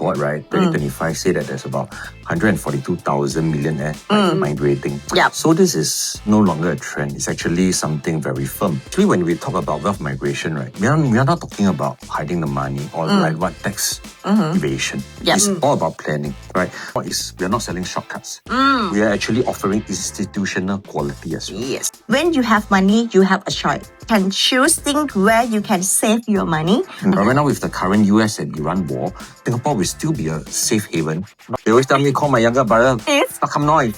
report, right, 2025 say that there's about 142,000 millionaires migrating. Yep. So this is no longer a trend. It's actually something very firm. Actually, when we talk about wealth migration, right, we are not talking about hiding the money or like what tax evasion. Yep. It's all about planning, right? We are not selling shortcuts. We are actually offering institutional quality as well. Yes. When you have money, you have a choice. You can choose things where you can save your money. Right now, with the current US and Iran war, Singapore will still be a safe haven. They always tell me, call my younger brother, Yes. come noise.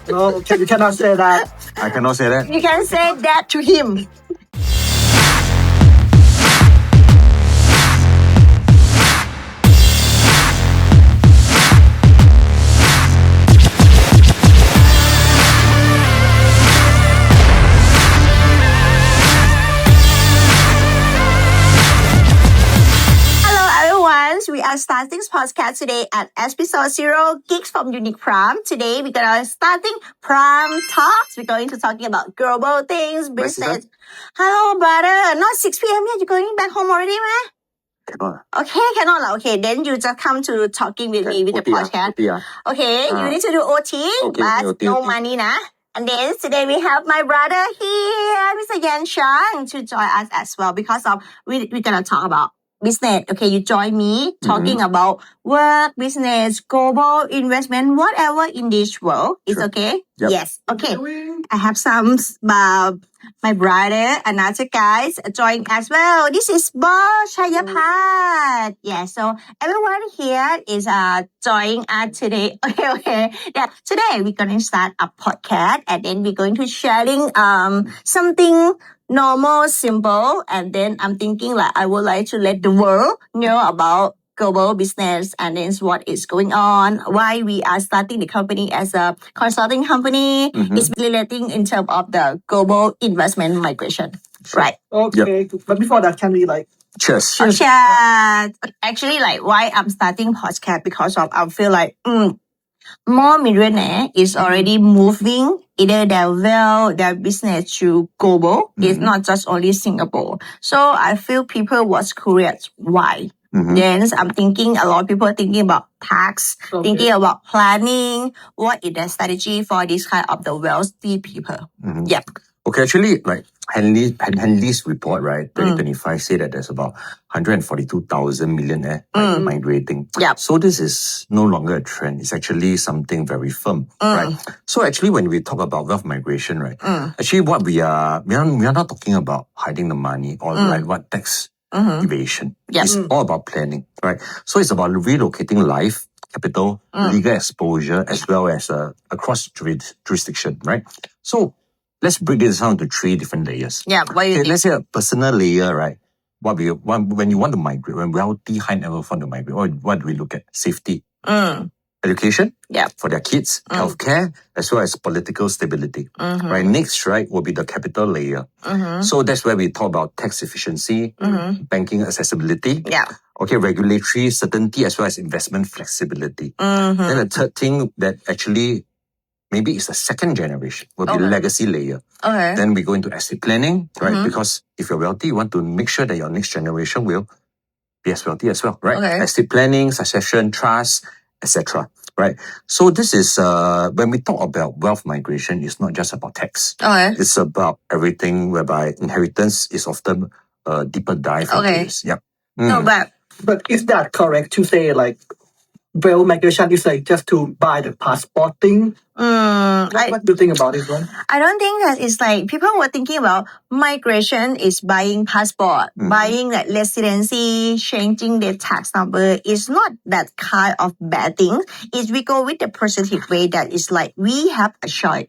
No, you cannot say that. I cannot say that. You can say that to him. We are starting this podcast today at episode 0, Geeks from Unique Prime. Today we're gonna starting PrimeTalks. We're going to talking about global things, business. Hello, brother. Not 6 p.m. yet. You're going back home already, man? Cannot. Okay, cannot lah. Okay, then you just come to talking with me with the podcast. Okay, you need to do OT, but no money, nah. And then today we have my brother here, Mr. Yan Shang, to join us as well because of we're gonna talk about business. Okay, you join me talking about work, business, global investment, whatever in this world. It's okay? Yep. Yes. Okay. I have some my brother, another guys join as well. This is Boss Chayapat. Yeah, so everyone here is joining us today. Okay. Yeah, today we're gonna start a podcast and then we're going to sharing something normal, simple, and then I'm thinking like I would like to let the world know about global business and then what is going on, why we are starting the company as a consulting company. It's relating in terms of the global investment migration. Right. Okay, but before that, can we Cheers. Cheers. Actually, like why I'm starting podcast because of I feel like more millionaire is already moving either their wealth, their business to global. It's not just only Singapore. So I feel people was curious why. Then I'm thinking a lot of people are thinking about tax, thinking about planning. What is the strategy for this kind of the wealthy people? Yep. Okay, actually, like Henley's report, right, 2025 say that there's about 142,000 millionaires migrating. Yep. So this is no longer a trend. It's actually something very firm, right? So actually, when we talk about wealth migration, right, actually what we are not talking about hiding the money or like what tax evasion. Yep. It's all about planning, right? So it's about relocating life, capital, legal exposure, as well as across jurisdiction, right? So let's break this down to 3 different layers. Yeah, what do you think? Let's say a personal layer, right? What we want when you want to migrate, when wealthy high net worth want to migrate, what do we look at? Safety, education, for their kids, healthcare, as well as political stability. Right. Next, right, will be the capital layer. So that's where we talk about tax efficiency, banking accessibility. Yeah. Okay, regulatory certainty as well as investment flexibility. Then the third thing that actually maybe it's the second generation, will be legacy layer. Okay. Then we go into estate planning, right? Because if you're wealthy, you want to make sure that your next generation will be as wealthy as well, right? Okay. Estate planning, succession, trust, etc. Right? So this is, when we talk about wealth migration, it's not just about tax. Okay. It's about everything whereby inheritance is often a deeper dive into this. Yep. No, but is that correct to say wealth migration is just to buy the passport thing? What do you think about it, one? I don't think that it's like people were thinking about migration is buying passport, buying like residency, changing their tax number. It's not that kind of bad thing. It's we go with the positive way that it's like we have a choice.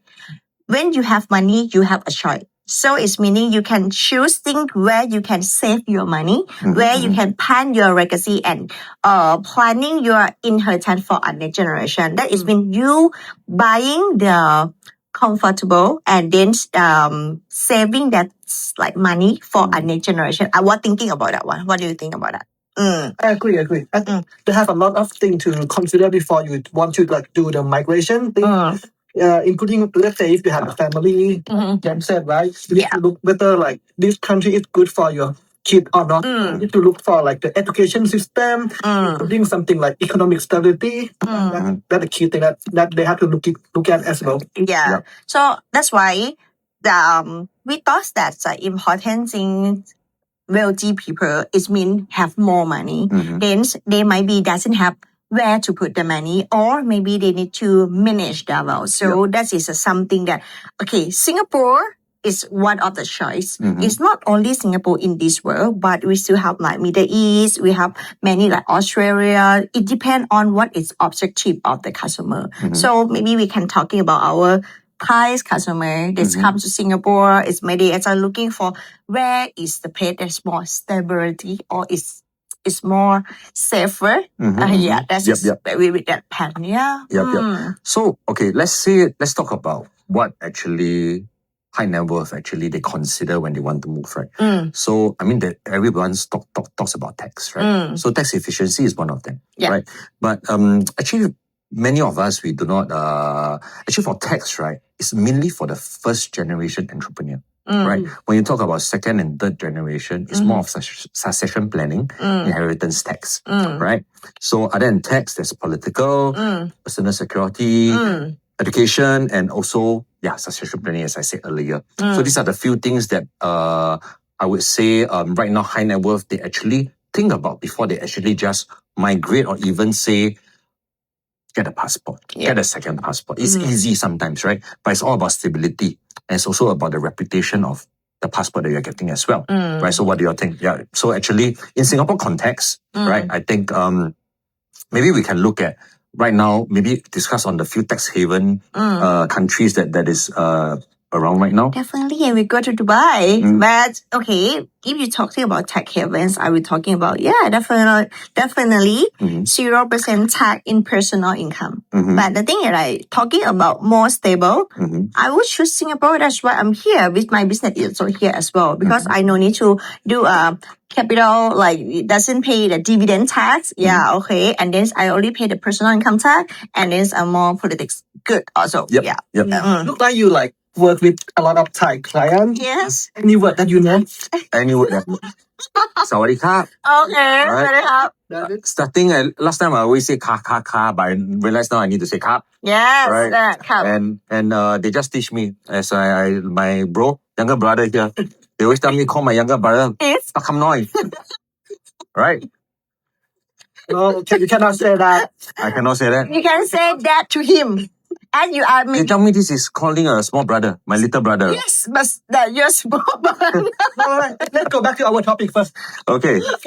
When you have money, you have a choice. So it's meaning you can choose things where you can save your money, where you can plan your legacy and planning your inheritance for a next generation. That is when you buying the comfortable and then saving that like money for a next generation. I was thinking about that one. What do you think about that? I agree. I think they have a lot of things to consider before you want to do the migration thing. Including, let's say, if you have a family, Jen said, right? You need to look whether this country is good for your kid or not. You need to look for like the education system, including something like economic stability. That's the key thing that they have to look at as well. Yeah. So that's why we thought that the important thing wealthy people is mean have more money. Then they might be doesn't have where to put the money, or maybe they need to manage their wealth. So that is something that Singapore is one of the choice. It's not only Singapore in this world, but we still have like Middle East, we have many like Australia. It depends on what is objective of the customer. So maybe we can talking about our Thai's customer that comes to Singapore is maybe are looking for where is the place that's more stability or is more safer. That's with that plan. So let's talk about what actually high net worth actually they consider when they want to move, right? So I mean that everyone talks about tax, right? So tax efficiency is one of them, right? But actually many of us, we do not actually for tax, right? It's mainly for the first generation entrepreneur. Right. When you talk about second and third generation, it's more of succession planning, inheritance tax. Right. So other than tax, there's political, personal security, education, and also succession planning, as I said earlier. So these are the few things that I would say right now high net worth they actually think about before they actually just migrate or even say get a passport, get a second passport. It's easy sometimes, right? But it's all about stability. And it's also about the reputation of the passport that you're getting as well, right? So what do you think? Yeah. So actually, in Singapore context, right, I think maybe we can look at right now, maybe discuss on the few tax haven countries that is around right now. Definitely, we go to Dubai. But if you're talking about tax havens, I will talking about definitely 0% tax in personal income. But the thing is, like talking about more stable, I would choose Singapore. That's why I'm here with my business is also here as well because I no need to do a capital like it doesn't pay the dividend tax. And then I only pay the personal income tax, and then I'm more politics good also. Look like you like work with a lot of Thai clients. Yes. Any word that you know? Any word that Sawadee-krap. Okay. Right. Starting last time I always say ka, but I realize now I need to say kap. Yes. Right. Kap. And they just teach me as my younger brother here. They always tell me call my younger brother. It's Pakam Noi. Right. No, you cannot say that. I cannot say that. You can say that to him. And you are me. They tell me this is calling a small brother, my little brother. Yes, but that you're small brother. Alright, let's go back to our topic first. Okay. First.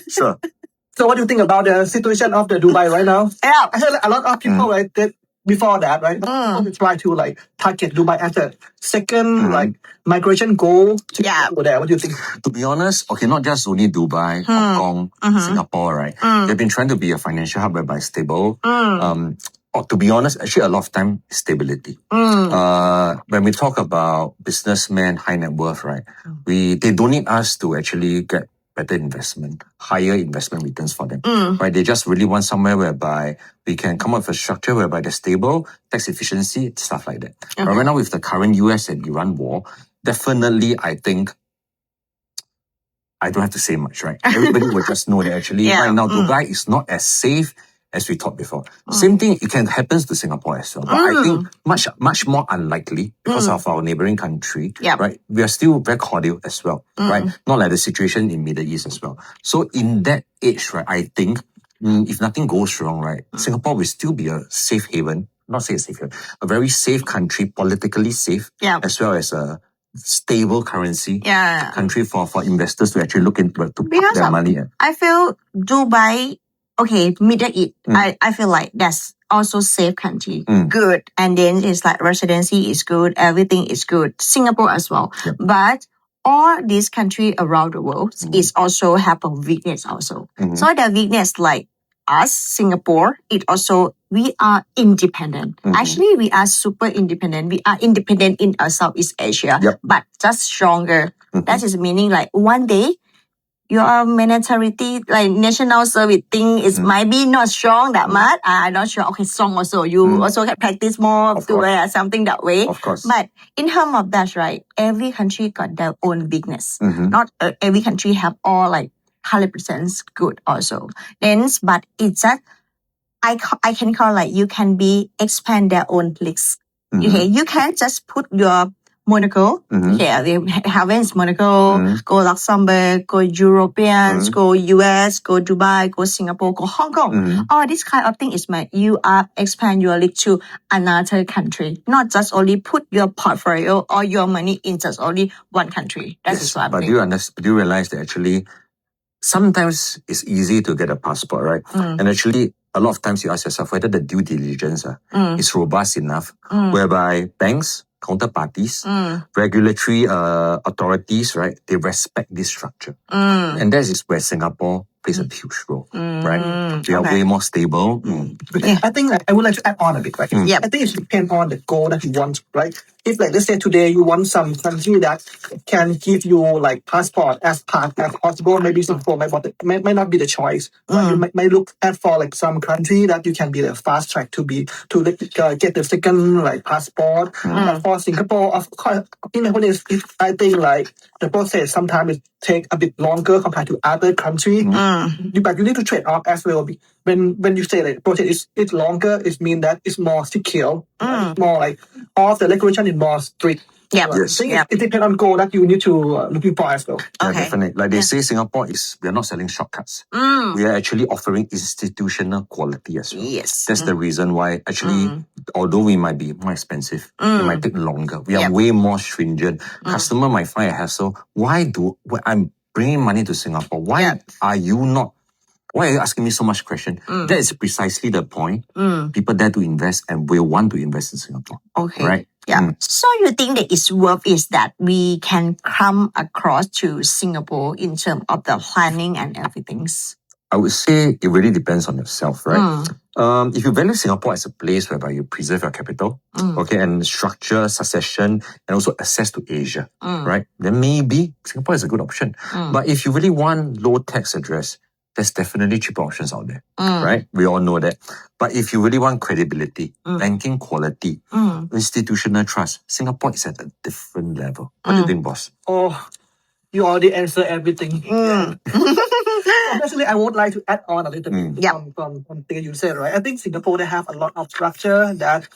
Sure. So what do you think about the situation of the Dubai right now? Yeah. I heard a lot of people right that before that, right? Try to like target Dubai as a second like migration goal to go there. What do you think? To be honest, not just only Dubai, Hong Kong, Singapore, right? They've been trying to be a financial hub whereby stable. Or to be honest, actually a lot of time stability. When we talk about businessmen, high net worth, right? They don't need us to actually get better investment, higher investment returns for them. Right? They just really want somewhere whereby we can come up with a structure whereby they're stable, tax efficiency, stuff like that. But right now with the current US and Iran war, definitely I think I don't have to say much, right? Everybody will just know that actually right now Dubai is not as safe as we thought before. Same thing, it can happen to Singapore as well. But I think much more unlikely because of our neighboring country, right? We are still very cordial as well, right? Not like the situation in Middle East as well. So in that age, right, I think if nothing goes wrong, right, Singapore will still be a safe haven, not say a safe haven, a very safe country, politically safe, as well as a stable currency country for investors to actually look into to put their money in. I feel Dubai, Middle East, I feel like that's also safe country, good. And then it's like residency is good, everything is good. Singapore as well. But all these countries around the world is also have a weakness also. So the weakness like us, Singapore, it also, we are independent. Actually, we are super independent. We are independent in Southeast Asia, but just stronger. That is meaning like one day, your military, like national service thing is might be not strong that much. I'm not sure. Okay, strong also. You also can practice more to something that way. Of course. But in terms of that, right, every country got their own weakness. Not every country have all like 100% good also. Then, but it's just, I can call like you can expand their own leagues. Okay, you can just put your Monaco. Yeah, they have in Monaco, go Luxembourg, go Europeans, go US, go Dubai, go Singapore, go Hong Kong. All this kind of thing is you are expand your league to another country, not just only put your portfolio or your money in just only one country. That's what I'm but do you realize that actually sometimes it's easy to get a passport, right? And actually, a lot of times you ask yourself whether the due diligence is robust enough, whereby banks, counterparties, regulatory authorities, right, they respect this structure. And that is where Singapore plays a huge role, right? We are way more stable. I think I would like to add on a bit, right? I think it depends on the goal that you want, right? If like let's say today you want some country that can give you like passport as fast as possible, maybe Singapore might not be the choice. You might look at for like some country that you can be the fast track to get the second like passport. But for Singapore, of course, I think like the process sometimes it take a bit longer compared to other countries. But you need to trade off as well. When you say like the process is longer, it means that it's more secure. It's more like all the regulation is more strict. It depends on goal that you need to looking for as well. Yeah, definitely. Like they say, Singapore we are not selling shortcuts. We are actually offering institutional quality as well. Yes. That's the reason why actually, although we might be more expensive, it might take longer. We are way more stringent. Customer might find a hassle. When I'm bringing money to Singapore, why are you asking me so much question? That is precisely the point. People dare to invest and will want to invest in Singapore. Okay. Right? Yeah. So you think that it's worth is that we can come across to Singapore in terms of the planning and everything? I would say it really depends on yourself, right? If you value Singapore as a place whereby you preserve your capital, and structure, succession, and also access to Asia, right? Then maybe Singapore is a good option. But if you really want low tax address, there's definitely cheaper options out there, right? We all know that. But if you really want credibility, banking quality, institutional trust, Singapore is at a different level. What do you think, boss? Oh, you already answered everything. Actually, I would like to add on a little bit from things you said, right? I think Singapore, they have a lot of structure that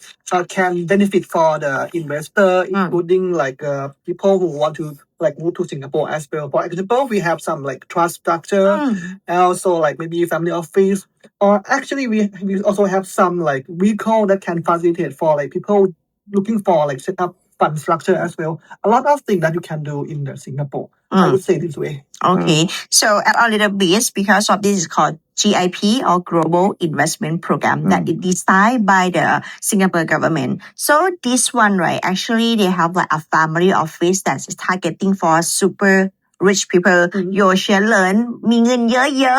can benefit for the investor, including like people who want to like move to Singapore as well. For example, we have some like trust structure, and also like maybe family office, or actually we also have some like vehicle that can facilitate for like people looking for like set up fund structure as well. A lot of things that you can do in Singapore. I would say this way. Okay, so add a little bit because of this is called GIP or Global Investment Program that is designed by the Singapore government. So this one, right, actually they have like a family office that's targeting for super rich people, 有钱人, 名人爷爷,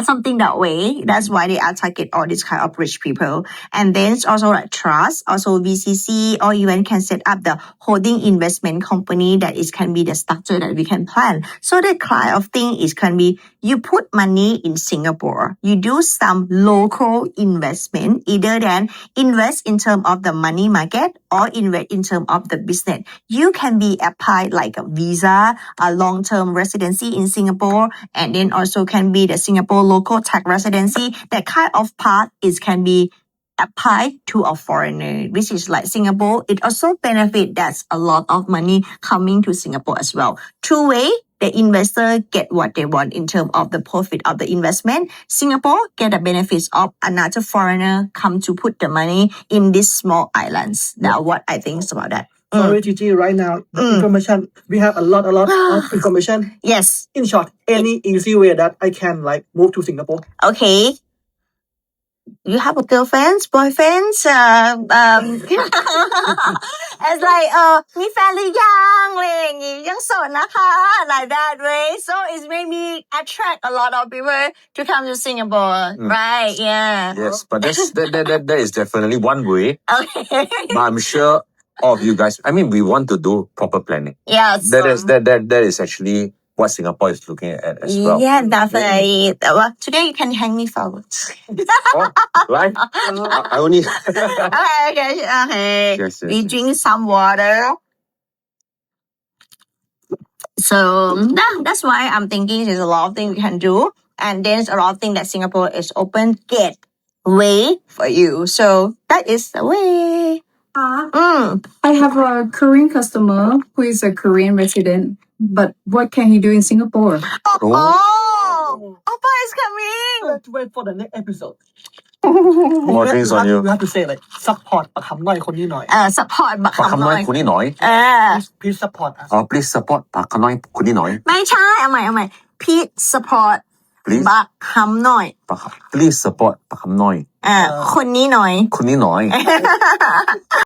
something that way. That's why they are target all these kind of rich people. And then it's also like trust, also VCC, or even can set up the holding investment company that can be the structure that we can plan. So the kind of thing can be you put money in Singapore, you do some local investment, either than invest in terms of the money market or invest in terms of the business. You can be applied like a visa, a long-term residency in Singapore, and then also can be the Singapore local tax residency. That kind of part can be applied to a foreigner, which is like Singapore. It also benefit that's a lot of money coming to Singapore as well. Two-way, the investor get what they want in terms of the profit of the investment. Singapore get the benefits of another foreigner come to put the money in these small islands. That's what I think about that. Sorry, Gigi, right now, the information, we have a lot of information. Yes. In short, any easy way that I can like move to Singapore. Okay. You have a girlfriend, boyfriend, it's like มีแฟนหรือยังอะไรอย่างงี้ยังโสดนะคะ like that way. So it's made me attract a lot of people to come to Singapore, right? Yeah. Yes, but that is definitely one way. Okay. But I'm sure all of you guys, I mean, we want to do proper planning. Yes. That is actually what Singapore is looking at as well. Yeah, definitely. Well, today you can hang me flowers. Right? I only... Okay. Yes. We drink some water. So that's why I'm thinking there's a lot of things we can do. And there's a lot of things that Singapore is open way for you. So that is the way. I have a Korean customer who is a Korean resident, but what can he do in Singapore? Oppa is coming. Let's wait for the next episode. More drinks on you. You have to say like support ปะคำน้อยคนนี้หน่อย support บัก ปาก คำ คำ น้ น้ อ อย ยคนนี้หน่อย please support us please support ปากคำน้อยคนนี้หน่อย ไม่ใช่เอาใหม่ please support Please บักคำน้อย please support ปากคำน้อย คนนี้หน่อย คนนี้หน่อย